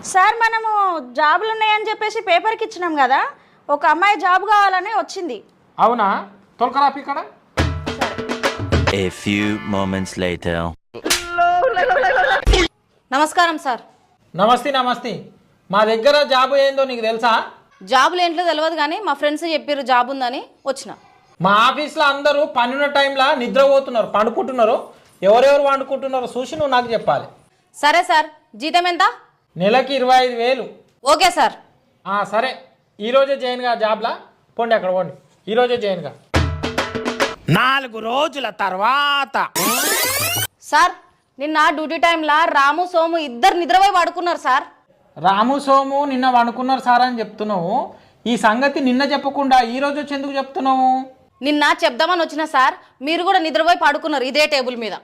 Sir మనము జాబులు ఉన్నాయని చెప్పేసి పేపర్కి ఇచ్చినాం కదా, ఒక అమ్మాయి జాబ్ కావాలని వచ్చింది. అవునా? తొలకరా ఇక్కడ. A few moments later. నమస్కారం సార్. నమస్తే. మా దగ్గర జాబు ఏందో నీకు తెలుసా? జాబులు ఏంటో తెలియదు కానీ మా ఫ్రెండ్స్ చెప్పారు జాబ్ ఉందని వచ్చిన. మా ఆఫీస్లో అందరూ పనున్న టైంలో నిద్రపోతున్నారు, పండుకుంటున్నారు. ఎవరెవరు వండుకుంటున్నారో చూసి నువ్వు నాకు చెప్పాలి. సరే సార్, జీతం ఎంత? నెలకి 25,000. Okay sir. సరే, ఈరోజే జాయిన్గా జాబ్లా. పోండి అక్కడ పోండి, ఈరోజే జాయిన్గా. 4 రోజుల తర్వాత సార్, నిన్న డ్యూటీ టైంలో రాము సోము ఇద్దరు నిద్రపోయి పడుకున్నారు సార్. రాము సోము నిన్న వండుకున్నారు సార్ అని చెప్తున్నావు. ఈ సంగతి నిన్న చెప్పకుండా ఈరోజు వచ్చి ఎందుకు చెప్తున్నావు? నిన్న చెప్దామని వచ్చిన సార్, మీరు కూడా నిద్రపోయి పడుకున్నారు ఇదే టేబుల్ మీద.